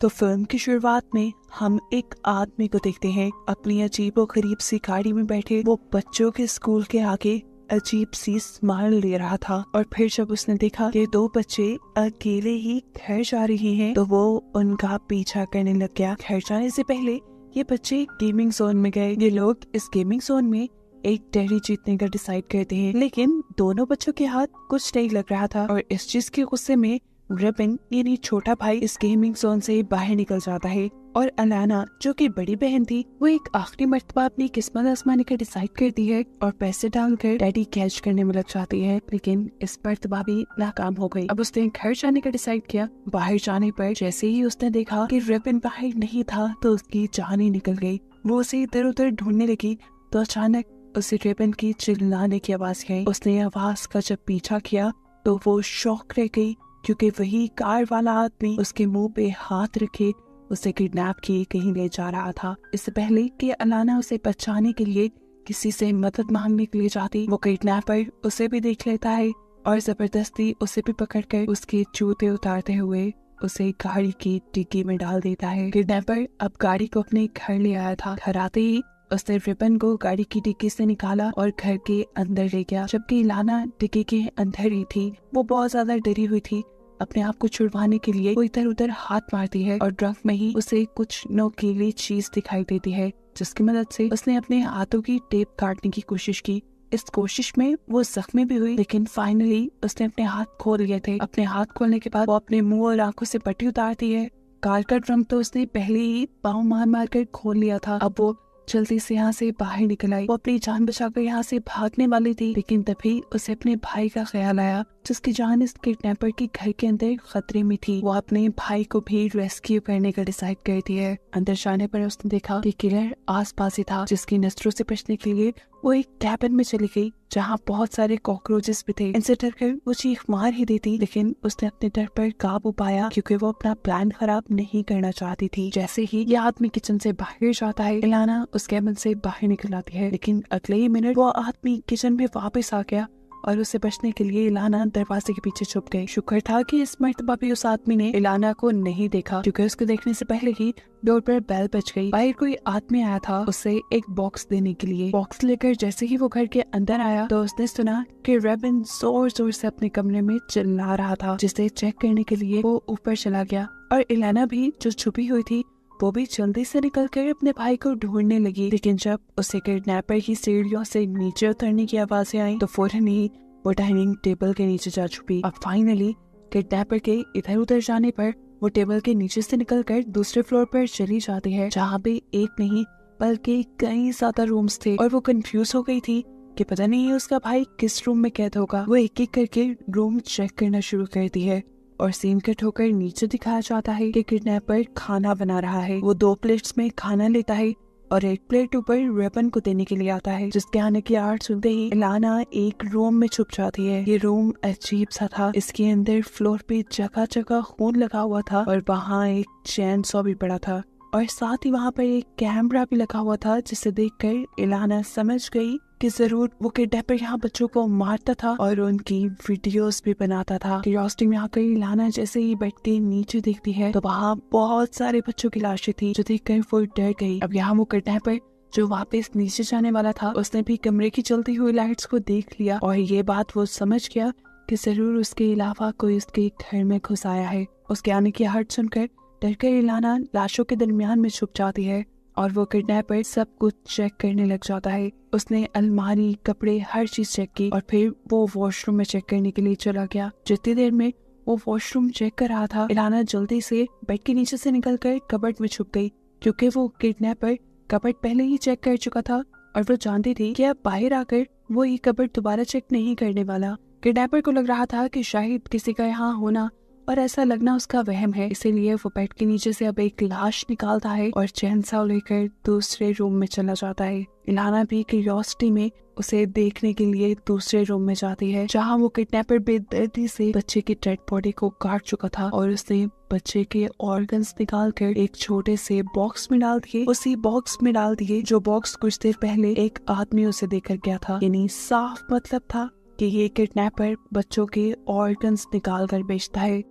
तो फिल्म की शुरुआत में हम एक आदमी को देखते हैं अपनी अजीबोगरीब सी गाड़ी में बैठे वो बच्चों के स्कूल के आगे अजीब सी स्माइल ले रहा था। और फिर जब उसने देखा कि दो बच्चे अकेले ही घर जा रहे हैं तो वो उनका पीछा करने लग गया। घर जाने से पहले ये बच्चे गेमिंग जोन में गए। ये लोग इस गेमिंग जोन में एक टेडी जीतने का डिसाइड करते हैं, लेकिन दोनों बच्चों के हाथ कुछ नहीं लग रहा था और इस चीज के गुस्से में रिबन यानी छोटा भाई इस गेमिंग जोन से बाहर निकल जाता है और अलाना जो कि बड़ी बहन थी वो एक आखिरी मर्तबा अपनी किस्मत आजमाने का डिसाइड करती है और पैसे डालकर डैडी कैच करने में लग जाती है, लेकिन इस मर्तबा भी नाकाम हो गई। अब उसने घर जाने का डिसाइड किया। बाहर जाने पर जैसे ही उसने देखा कि रिबन बाहर नहीं था तो उसकी जान ही निकल गई। वो उसे इधर उधर ढूंढने लगी तो अचानक उसे रिबन की चिल्लाने की आवाज आई। उसने आवाज का जब पीछा किया तो वो शॉक रह गई क्योंकि वही कार वाला आदमी उसके मुंह पे हाथ रखे उसे किडनैप किए कहीं ले जा रहा था। इससे पहले कि अलाना उसे बचाने के लिए किसी से मदद मांगने के लिए जाती, वो किडनैपर उसे भी देख लेता है और जबरदस्ती उसे भी पकड़कर उसके जूते उतारते हुए उसे गाड़ी की डिक्की में डाल देता है। किडनैपर अब गाड़ी को अपने घर ले आया था। घर आते ही उसने रिबन को गाड़ी की डिक्की से निकाला और घर के अंदर ले गया, जबकि लाना डिक्की के अंदर ही थी। वो बहुत ज्यादा डरी हुई थी। अपने आप को छुड़वाने के लिए वो इधर उधर हाथ मारती है और ड्रग में ही उसे कुछ नोकीली चीज दिखाई देती है, जिसकी मदद से उसने अपने हाथों की टेप काटने की कोशिश की। इस कोशिश में वो जख्मी भी हुई, लेकिन फाइनली उसने अपने हाथ खोल लिए थे। अपने हाथ खोलने के बाद वो अपने मुंह और आंखों से पट्टी उतारती है। कार का ड्रम तो उसने पहले ही पाँव मार मार कर खोल लिया था। अब वो जल्दी से यहाँ से बाहर निकल आई। वो अपनी जान बचाकर यहाँ से भागने वाली थी, लेकिन तभी उसे अपने भाई का ख्याल आया जिसकी जान इस किडनैपर के घर के अंदर खतरे में थी। वो अपने भाई को भी रेस्क्यू करने का डिसाइड करती है। अंदर जाने पर उसने देखा कि किलर आसपास ही था, जिसकी नजरों से बचने के लिए वो एक कैबिन में चली गई जहाँ बहुत सारे कॉकरोचेस भी थे। इनसे डरकर वो चीख मार ही देती, लेकिन उसने अपने डर पर काबू पाया क्योंकि वो अपना प्लान खराब नहीं करना चाहती थी। जैसे ही ये आदमी किचन से बाहर जाता है, इलाना उस कैबिन से बाहर निकल आती है, लेकिन अगले ही मिनट वो आदमी किचन में वापस आ गया और उसे बचने के लिए इलाना दरवाजे के पीछे छुप गई। शुक्र था कि इस मर्तबा भी उस आदमी ने इलाना को नहीं देखा, क्योंकि उसको देखने से पहले ही डोर पर बेल बज गई। बाहर कोई आदमी आया था उसे एक बॉक्स देने के लिए। बॉक्स लेकर जैसे ही वो घर के अंदर आया तो उसने सुना कि रेबिन जोर जोर से अपने कमरे में चिल्ला रहा था, जिसे चेक करने के लिए वो ऊपर चला गया और इलाना भी जो छुपी हुई थी वो भी जल्दी से निकलकर अपने भाई को ढूंढने लगी। लेकिन जब उसे किडनैपर की सीढ़ियों से नीचे उतरने की आवाजें आई तो फौरन ही वो डाइनिंग टेबल के नीचे जा छुपी। अब फाइनली किडनैपर के इधर उधर जाने पर वो टेबल के नीचे से निकलकर दूसरे फ्लोर पर चली जाती है, जहाँ पे एक नहीं बल्कि कई ज्यादा रूम्स थे और वो कंफ्यूज हो गई थी कि पता नहीं उसका भाई किस रूम में कैद होगा। वो एक एक करके रूम चेक करना शुरू करती है और सीन कट होकर नीचे दिखाया जाता है कि किडनैपर खाना बना रहा है। वो 2 प्लेट्स में खाना लेता है और एक प्लेट ऊपर रिबन को देने के लिए आता है, जिसके आने की आवाज सुनते ही इलाना एक रूम में छुप जाती है। ये रूम अजीब सा था। इसके अंदर फ्लोर पे जगह जगह खून लगा हुआ था और वहाँ एक चैन सॉ भी पड़ा था और साथ ही वहाँ पर एक कैमरा भी लगा हुआ था, जिसे देखकर इलाना समझ गई कि जरूर वो किडनैपर यहाँ बच्चों को मारता था और उनकी वीडियोस भी बनाता था। क्यूरियोसिटी में आकर इलाना जैसे ही बेड के नीचे देखती है तो वहाँ बहुत सारे बच्चों की लाशें थी, जो देखकर वो डर गई। अब यहाँ वो किडनैपर जो वापस नीचे जाने वाला था उसने भी कमरे की चलती हुई लाइट्स को देख लिया और ये बात वो समझ गया कि जरूर उसके अलावा कोई उसके घर में घुस आया है। उसके आने की आहट सुनकर डरकर इलाना लाशों के दरमियान में छुप जाती है और वो किडनैपर सब कुछ चेक करने लग जाता है। उसने अलमारी, कपड़े, हर चीज चेक की और फिर वो वॉशरूम में चेक करने के लिए चला गया। जितनी देर में वो वॉशरूम चेक कर रहा था, इलाना जल्दी से बेड के नीचे से निकलकर कबर्ड में छुप गई, क्योंकि वो किडनैपर कबर्ड पहले ही चेक कर चुका था और वो जानती थी कि अब बाहर आकर वो ये कबर्ड दोबारा चेक नहीं करने वाला। किडनैपर को लग रहा था कि शायद किसी का यहाँ होना और ऐसा लगना उसका वहम है, इसीलिए वो बेड के नीचे से अब एक लाश निकालता है और चैनसाव लेकर दूसरे रूम में चला जाता है। इलाना भी क्यूरियोसिटी में उसे देखने के लिए दूसरे रूम में जाती है, जहाँ वो किडनैपर बेदर्दी से बच्चे की डेड बॉडी को काट चुका था और उसने बच्चे के ऑर्गन्स निकाल कर एक छोटे से बॉक्स में डाल दिए। उसी बॉक्स में डाल दिए जो बॉक्स कुछ देर पहले एक आदमी उसे देकर गया था। यानी साफ मतलब था कि ये किडनैपर बच्चों के ऑर्गन्स निकाल कर बेचता है।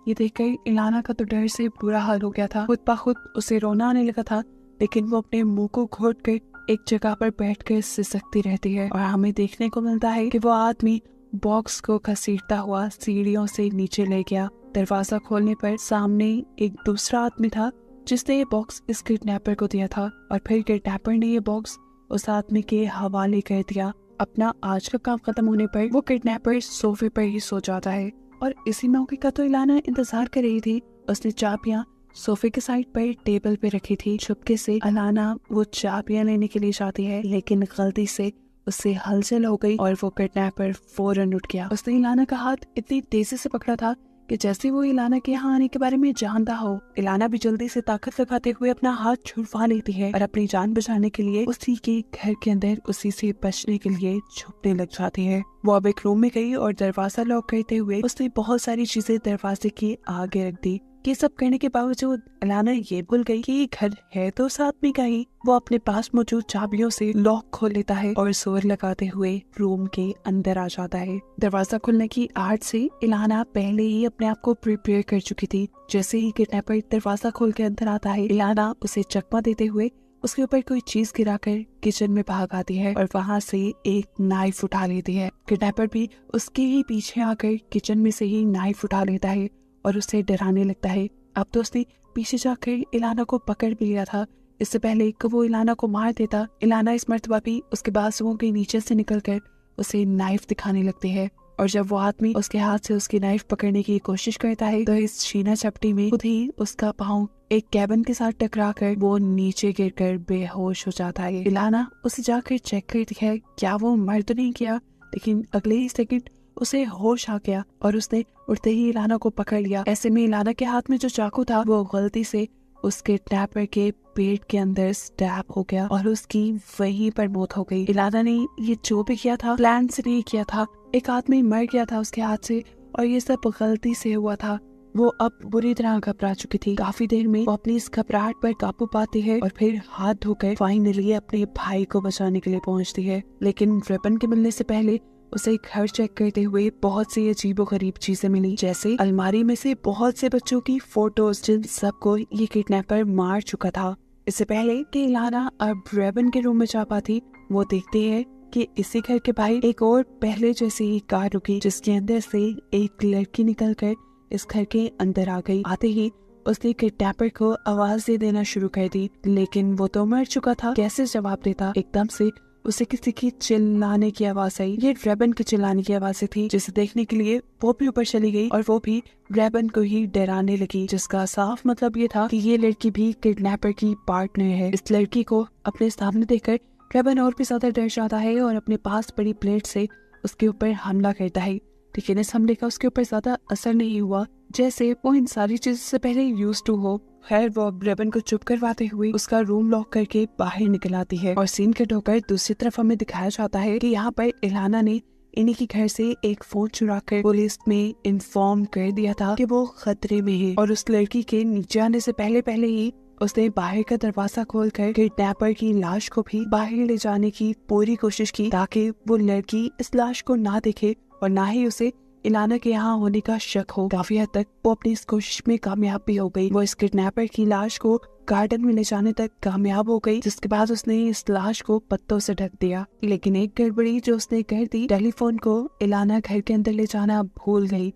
ये देखकर इलाना का तो डर से बुरा हाल हो गया था। खुद ब खुद उसे रोना आने लगा था, लेकिन वो अपने मुंह को घोट कर एक जगह पर बैठकर सिसकती रहती है। और हमें देखने को मिलता है कि वो आदमी बॉक्स को घसीटता हुआ सीढ़ियों से नीचे ले गया। दरवाजा खोलने पर सामने एक दूसरा आदमी था जिसने ये बॉक्स इस किडनैपर को दिया था, और फिर किडनैपर ने ये बॉक्स उस आदमी के हवाले कर दिया। अपना आज का काम खत्म होने पर वो किडनैपर सोफे पर ही सो जाता है। और इसी मौके का तो इलाना इंतजार कर रही थी। उसने चाबियां सोफे के साइड पर टेबल पे रखी थी। चुपके से इलाना वो चाबियां लेने के लिए जाती है, लेकिन गलती से उससे हलचल हो गई और वो किडनैपर फौरन उठ गया। उसने इलाना का हाथ इतनी तेजी से पकड़ा था कि जैसे वो इलाना के यहाँ आने के बारे में जानता हो। इलाना भी जल्दी से ताकत लगाते हुए अपना हाथ छुड़वा लेती है और अपनी जान बचाने के लिए उसी के घर के अंदर उसी से बचने के लिए छुपने लग जाती है। वो अब एक रूम में गई और दरवाजा लॉक करते हुए उसने बहुत सारी चीजें दरवाजे के आगे रख दी। ये सब करने के बावजूद इलाना ये भूल गई कि ये घर है तो उस आदमी का ही। वो अपने पास मौजूद चाबियों से लॉक खोल लेता है और जोर लगाते हुए रूम के अंदर आ जाता है। दरवाजा खुलने की आहट से इलाना पहले ही अपने आप को प्रिपेयर कर चुकी थी। जैसे ही किडनैपर दरवाजा खोल के अंदर आता है, इलाना उसे चकमा देते हुए उसके ऊपर कोई चीज गिराकर किचन में भाग आती है और वहाँ से एक नाइफ उठा लेती है। किडनैपर भी उसके ही पीछे आकर किचन में से ही नाइफ उठा लेता है और उसे डराने लगता है। अब तो उसने पीछे जाकर इलाना को पकड़ भी लिया था। इससे पहले कि वो इलाना को मार देता, इलाना इस मर्तबा भी उसके बाजुओं के नीचे से निकलकर उसे नाइफ दिखाने लगती है। और जब वो आदमी उसके हाथ से उसकी नाइफ पकड़ने की कोशिश करता है तो इस शीना चपटी में खुद ही उसका पाँव एक कैबिन के साथ टकराकर वो नीचे गिरकर बेहोश हो जाता है। इलाना उसे जाकर चेक करती है क्या वो मर तो नहीं किया, लेकिन अगले ही सेकंड उसे होश आ गया और उसने उठते ही इलाना को पकड़ लिया। ऐसे में इलाना के हाथ में जो चाकू था वो गलती से उसके किडनैपर के पेट के अंदर स्टैब हो गया और उसकी वहीं पर मौत हो गई। इलाना ने ये जो भी किया था प्लान से नहीं किया था। एक आदमी मर गया था उसके हाथ से और ये सब गलती से हुआ था। वो अब बुरी तरह घबरा चुकी थी। काफी देर में वो अपनी इस घबराहट पर काबू पाती है और फिर हाथ धोकर फाइनली अपने भाई को बचाने के लिए पहुंचती है। लेकिन रिबन के मिलने से पहले उसे घर चेक करते हुए बहुत सी अजीबोगरीब चीजें मिली, जैसे अलमारी में से बहुत से बच्चों की फोटोज जिन सबको ये किडनैपर मार चुका था। इससे पहले कि इलाना अब रिबन के रूम में जा पाती, वो देखती है कि इसी घर के बाहर एक और पहले जैसी ही कार रुकी जिसके अंदर से एक लड़की निकलकर इस घर के अंदर आ गई। आते ही उसने किडनैपर को आवाज दे देना शुरू कर दी, लेकिन वो तो मर चुका था, कैसे जवाब देता। एकदम से उसे किसी की चिल्लाने की आवाज आई। ये रेबन की चिल्लाने की आवाजें थी, जिसे देखने के लिए वो भी ऊपर चली गई और वो भी रेबन को ही डराने लगी, जिसका साफ मतलब ये था कि ये लड़की भी किडनैपर की पार्टनर है। इस लड़की को अपने सामने देखकर रेबन और भी ज्यादा डर जाता है और अपने पास पड़ी प्लेट से उसके ऊपर हमला करता है, लेकिन इस हमले का उसके ऊपर ज्यादा असर नहीं हुआ, जैसे वो इन सारी चीजों से पहले यूज्ड टू हो। खैर वो रेबन को चुप करवाते हुए उसका रूम लॉक करके बाहर निकल आती है और सीन कट होकर दूसरी तरफ हमें दिखाया जाता है कि यहाँ पर इलाना ने इन्हीं के घर से एक फोन चुराकर पुलिस में इन्फॉर्म कर दिया था कि वो खतरे में है, और उस लड़की के नीचे आने से पहले ही उसने बाहर का दरवाजा खोलकर किडनैपर की लाश को भी बाहर ले जाने की पूरी कोशिश की, ताकि वो लड़की इस लाश को ना देखे और ना ही उसे इलाना के यहाँ होने का शक हो। काफी हद तक वो अपनी इस कोशिश में कामयाब भी हो गई। वो इस किडनैपर की लाश को गार्डन में ले जाने तक कामयाब हो गई, जिसके बाद उसने इस लाश को पत्तों से ढक दिया। लेकिन एक गड़बड़ी जो उसने कर दी, टेलीफोन को इलाना घर के अंदर ले जाना भूल गई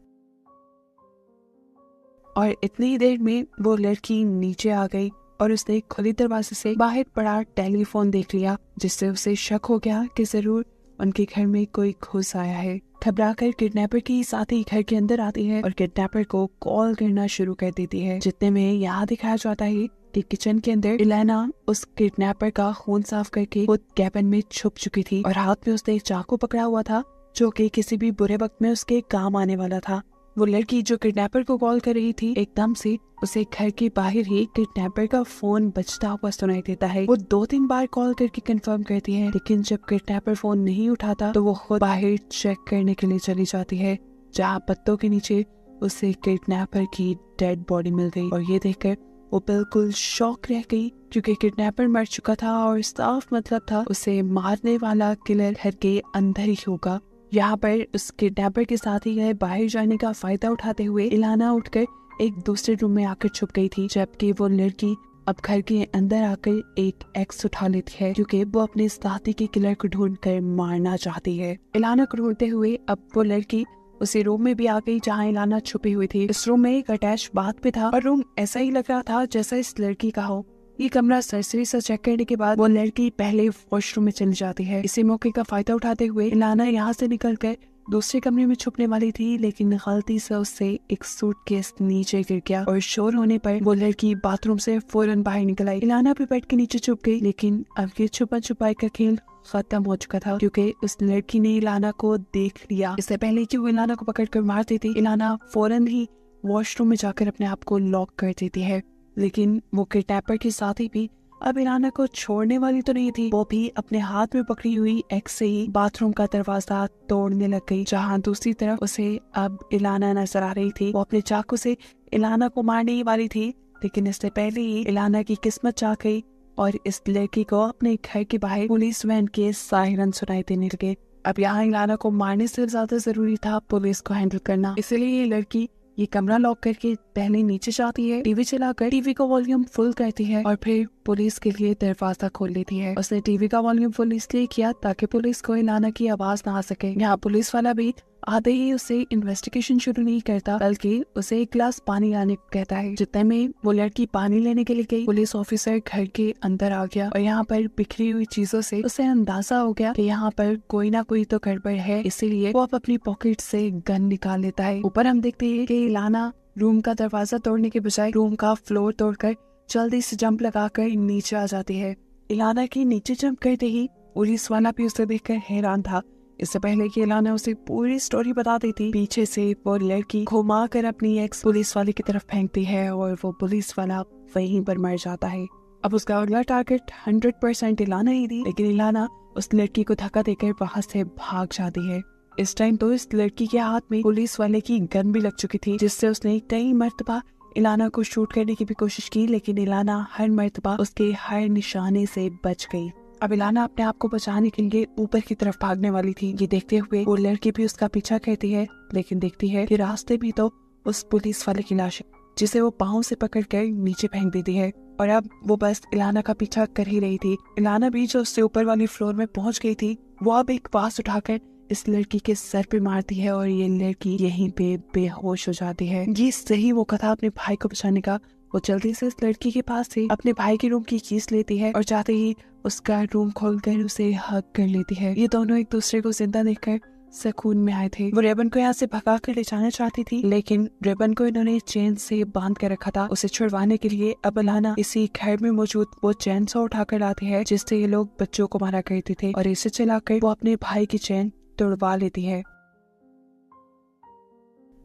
और इतनी देर में वो लड़की नीचे आ गई और उसने खुले दरवाजे से बाहर पड़ा टेलीफोन देख लिया, जिससे उसे शक हो गया कि जरूर उनके घर में कोई घुस आया है। घबराकर किडनैपर की साथी घर के अंदर आती है और किडनैपर को कॉल करना शुरू कर देती है। जितने में यहाँ दिखाया जाता है कि किचन के अंदर इलाना उस किडनैपर का खून साफ करके खुद कैबिन में छुप चुकी थी और हाथ में उसने एक चाकू पकड़ा हुआ था, जो कि किसी भी बुरे वक्त में उसके काम आने वाला था। वो लड़की जो किडनैपर को कॉल कर रही थी, एकदम से उसे घर के बाहर ही किडनैपर का फोन बजता हुआ सुनाई देता है। वो 2-3 बार कॉल करके कंफर्म करती है, लेकिन जब किडनैपर फोन नहीं उठाता तो वो खुद बाहर चेक करने के लिए चली जाती है, जहाँ पत्तों के नीचे उसे किडनैपर की डेड बॉडी मिल गई। और ये देखकर वो बिल्कुल शॉक रह गई, क्योंकि किडनैपर मर चुका था और साफ मतलब था उसे मारने वाला किलर घर के अंदर ही होगा। यहाँ पर उस किडनैपर के साथ ही गए बाहर जाने का फायदा उठाते हुए इलाना उठकर एक दूसरे रूम में आकर छुप गई थी, जबकि वो लड़की अब घर के अंदर आकर एक एक्स उठा लेती है क्योंकि वो अपने साथी के किलर को ढूंढकर मारना चाहती है। इलाना को ढूंढते हुए अब वो लड़की उसी रूम में भी आ गई जहाँ इलाना छुपी हुई थी। इस रूम में एक अटैच बाथ भी था और रूम ऐसा ही लग रहा था जैसा इस लड़की का हो। ये कमरा सरसरी से चेक करने के बाद वो लड़की पहले वॉशरूम में चली जाती है। इसी मौके का फायदा उठाते हुए इलाना यहाँ से निकलकर दूसरे कमरे में छुपने वाली थी, लेकिन गलती से उससे एक सूटकेस नीचे गिर गया और शोर होने पर वो लड़की बाथरूम से फौरन बाहर निकल आई। इलाना भी बेड के नीचे छुप गई, लेकिन अब ये छुपा छुपाई का खेल खत्म हो चुका था क्योंकि उस लड़की ने इलाना को देख लिया। इससे पहले कि वो इलाना को पकड़ कर मार देती, इलाना फौरन ही वॉशरूम में जाकर अपने आप को लॉक कर देती है। लेकिन वो किडनैपर के साथी भी अब इलाना को छोड़ने वाली तो नहीं थी, वो भी अपने हाथ में पकड़ी हुई एक्स से ही बाथरूम का दरवाजा तोड़ने लग गई। जहाँ दूसरी तरफ उसे अब इलाना नजर आ रही थी। वो अपने चाकू से इलाना को मारने ही वाली थी, लेकिन इससे पहले ही इलाना की किस्मत चाह गई और इस लड़की को अपने घर के बाहर पुलिस वैन के सायरन सुनाई देने लगे। अब यहाँ इलाना को मारने से ज्यादा जरूरी था पुलिस को हैंडल करना, इसलिए ये लड़की ये कमरा लॉक करके पहले नीचे जाती है, टीवी चलाकर टीवी का वॉल्यूम फुल करती है और फिर पुलिस के लिए दरवाजा खोल लेती है। उसने टीवी का वॉल्यूम फुल इसलिए किया ताकि पुलिस को इलाना की आवाज ना आ सके। यहाँ पुलिस वाला भी आते ही उसे इन्वेस्टिगेशन शुरू नहीं करता, बल्कि उसे एक गिलास पानी लाने को कहता है। जितने में वो लड़की पानी लेने के लिए गई, पुलिस ऑफिसर घर के अंदर आ गया और यहाँ पर बिखरी हुई चीजों से उसे अंदाजा हो गया कि यहाँ पर कोई ना कोई तो गड़बड़ है, इसीलिए वो अपनी पॉकेट से गन निकाल लेता है। ऊपर हम देखते हैं कि इलाना रूम का दरवाजा तोड़ने के बजाय रूम का फ्लोर तोड़कर जल्दी से जंप लगाकर नीचे आ जाती है। इलाना की नीचे जंप करते ही पुलिस वाला भी उसे देखकर हैरान था। इससे पहले कि इलाना उसे पूरी स्टोरी बता देती, पीछे से वो लड़की घुमा कर अपनी एक्स पुलिस वाले की तरफ फेंकती है और वो पुलिस वाला वहीं पर मर जाता है। अब उसका अगला टारगेट 100% इलाना ही थी, लेकिन इलाना उस लड़की को धक्का देकर वहाँ से भाग जाती है। इस टाइम तो इस लड़की के हाथ में पुलिस वाले की गन भी लग चुकी थी, जिससे उसने कई मर्तबा इलाना को शूट करने की भी कोशिश की, लेकिन इलाना हर मर्तबा उसके हर निशाने से बच गई। अब इलाना अपने आप को बचाने के लिए ऊपर की तरफ भागने वाली थी। ये देखते हुए वो लड़की भी उसका पीछा करती है, लेकिन देखती है कि रास्ते भी तो उस पुलिस वाले की लाश है, जिसे वो पाँव से पकड़कर नीचे फेंक देती है। और अब वो बस इलाना का पीछा कर ही रही थी। इलाना भी जो उससे ऊपर वाली फ्लोर में पहुंच गई थी, वो अब एक बांस उठाकर इस लड़की के सर पे मारती है और ये लड़की यहीं पे बेहोश हो जाती है। ये सही वो कथा अपने भाई को बचाने का। वो जल्दी से इस लड़की के पास से अपने भाई के रूम की कीज लेती है और जाते ही उसका रूम खोलकर उसे हग कर लेती है। ये दोनों एक दूसरे को जिंदा देखकर सुकून में आए थे। वो रेबन को यहाँ से भगा कर ले जाना चाहती थी, लेकिन रेबन को इन्होंने चेन से बांध कर रखा था। उसे छुड़वाने के लिए अब इलाना इसी घर में मौजूद वो चैन सा उठा कर लाती है, जिससे ये लोग बच्चों को मारा करते थे, और इसे चलाकर वो अपने भाई की चैन तोड़वा लेती है।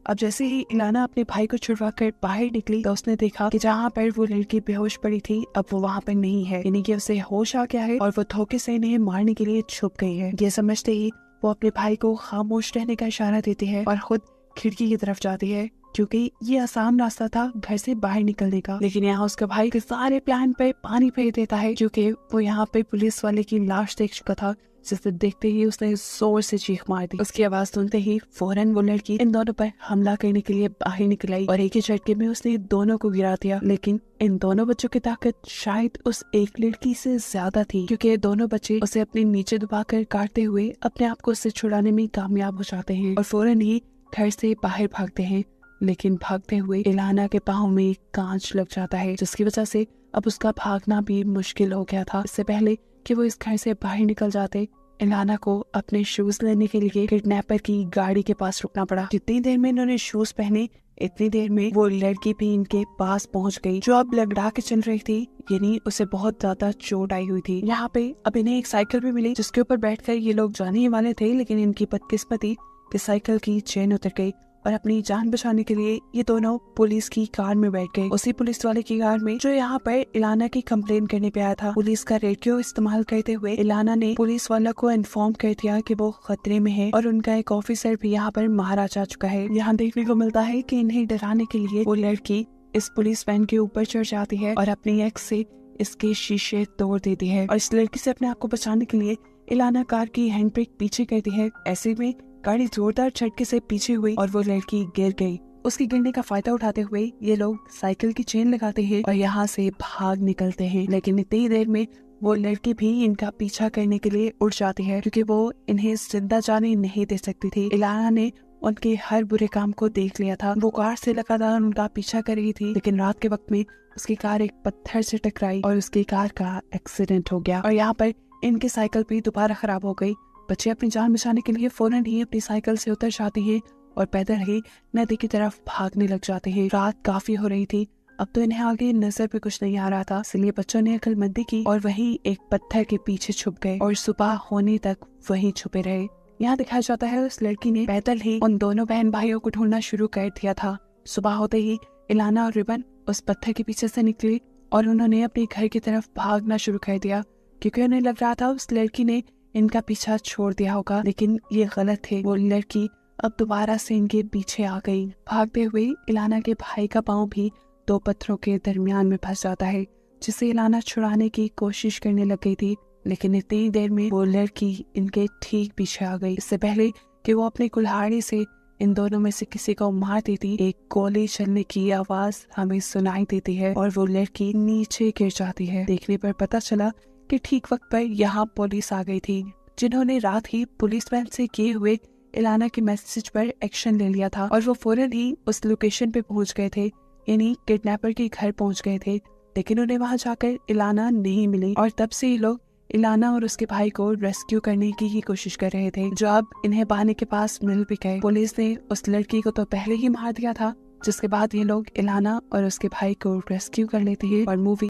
अब जैसे ही इलाना अपने भाई को छुड़वा कर बाहर निकली तो उसने देखा कि जहाँ पर वो लड़की बेहोश पड़ी थी अब वो वहाँ पर नहीं है, यानी कि उसे होश आ गया है और वो धोखे से इन्हें मारने के लिए छुप गई है। ये समझते ही वो अपने भाई को खामोश रहने का इशारा देती है और खुद खिड़की की तरफ जाती है, क्योंकि ये आसान रास्ता था घर से बाहर निकलने का। लेकिन यहाँ उसका भाई के सारे प्लान पे पानी फेर देता है, क्योंकि वो यहाँ पे पुलिस वाले की लाश देख चुका था, जिसे देखते ही उसने जोर से चीख मार दी। उसकी आवाज सुनते ही फौरन वो लड़की इन दोनों पर हमला करने के लिए बाहर निकल आई और एक ही झटके में उसने दोनों को गिरा दिया। लेकिन इन दोनों बच्चों की ताकत शायद उस एक लड़की से ज्यादा थी, क्योंकि ये दोनों बच्चे उसे अपने नीचे दबाकर काटते हुए अपने आप को उससे छुड़ाने में कामयाब हो जाते हैं और फौरन ही घर से बाहर भागते हैं। लेकिन भागते हुए इलाना के पाँव में कांच लग जाता है, जिसकी वजह से अब उसका भागना भी मुश्किल हो गया था। इससे पहले कि वो इस घर से बाहर निकल जाते, इलाना को अपने शूज लेने के लिए किडनैपर की गाड़ी के पास रुकना पड़ा। जितनी देर में इन्होंने शूज पहने, इतनी देर में वो लड़की भी इनके पास पहुंच गई, जो अब लगड़ा के चल रही थी, यानी उसे बहुत ज्यादा चोट आई हुई थी। यहाँ पे अब इन्हें एक साइकिल भी मिली, जिसके ऊपर बैठकर ये लोग जाने ही वाले थे, लेकिन इनकी बदकिस्मती कि साइकिल की चेन उतर गई और अपनी जान बचाने के लिए ये दोनों पुलिस की कार में बैठ गए। उसी पुलिस वाले की कार में जो यहाँ पर इलाना की कंप्लेन करने पे आया था। पुलिस का रेडियो इस्तेमाल करते हुए इलाना ने पुलिस वाला को इन्फॉर्म कर दिया कि वो खतरे में है और उनका एक ऑफिसर भी यहाँ पर मारा जा चुका है। यहाँ देखने को मिलता है कि इन्हें डराने के लिए वो लड़की इस पुलिस वैन के ऊपर चढ़ जाती है और अपनी एक्स से इसके शीशे तोड़ देती है और इस लड़की से अपने आप को बचाने के लिए इलाना कार की हैंड ब्रेक पीछे करती है। ऐसे में गाड़ी जोरदार झटके से पीछे हुई और वो लड़की गिर गई। उसके गिरने का फायदा उठाते हुए ये लोग साइकिल की चेन लगाते हैं और यहाँ से भाग निकलते हैं। लेकिन इतनी ही देर में वो लड़की भी इनका पीछा करने के लिए उठ जाती है, क्योंकि वो इन्हें जिंदा जाने नहीं दे सकती थी। इलाना ने उनके हर बुरे काम को देख लिया था। वो कार से लगातार उनका पीछा कर रही थी, लेकिन रात के वक्त में उसकी कार एक पत्थर से टकराई और उसकी कार का एक्सीडेंट हो गया। और यहाँ पर इनकी साइकिल भी दोबारा खराब हो गई। बच्चे अपनी जान बचाने के लिए फौरन ही अपनी साइकिल से उतर जाते हैं और पैदल ही नदी की तरफ भागने लग जाते हैं। रात काफी हो रही थी, अब तो इन्हें आगे नजर भी कुछ नहीं आ रहा था, इसलिए बच्चों ने अक्लमंदी की और वहीं एक पत्थर के पीछे छुप गए और सुबह होने तक वहीं छुपे रहे। यहाँ दिखाया जाता है उस लड़की ने पैदल ही उन दोनों बहन भाइयों को ढूंढना शुरू कर दिया था। सुबह होते ही इलाना और रिबन उस पत्थर के पीछे से निकले और उन्होंने अपने घर की तरफ भागना शुरू कर दिया, क्योंकि उन्हें लग रहा था उस लड़की ने इनका पीछा छोड़ दिया होगा। लेकिन ये गलत थे, वो लड़की अब दोबारा से इनके पीछे आ गई। भागते हुए इलाना के भाई का पाँव भी दो पत्थरों के दरमियान में फंस जाता है, जिसे इलाना छुड़ाने की कोशिश करने लग गई थी। लेकिन इतनी देर में वो लड़की इनके ठीक पीछे आ गई। इससे पहले कि वो अपने कुल्हाड़ी से इन दोनों में से किसी को मार देती, एक गोली चलने की आवाज हमें सुनाई देती है और वो लड़की नीचे गिर जाती है। देखने पर पता चला कि ठीक वक्त पर यहाँ पुलिस आ गई थी, जिन्होंने रात ही पुलिसमैन से किए हुए इलाना के मैसेज पर एक्शन ले लिया था और वो फौरन ही उस लोकेशन पे पहुंच गए थे, यानी किडनैपर के घर पहुंच गए थे। लेकिन उन्हें वहां जाकर इलाना नहीं मिली और तब से ये लोग इलाना और उसके भाई को रेस्क्यू करने की ही कोशिश कर रहे थे, जो अब इन्हें बहाने के पास मिल भी गए। पुलिस ने उस लड़की को तो पहले ही मार दिया था, जिसके बाद ये लोग इलाना और उसके भाई को रेस्क्यू कर लेते हैं और मूवी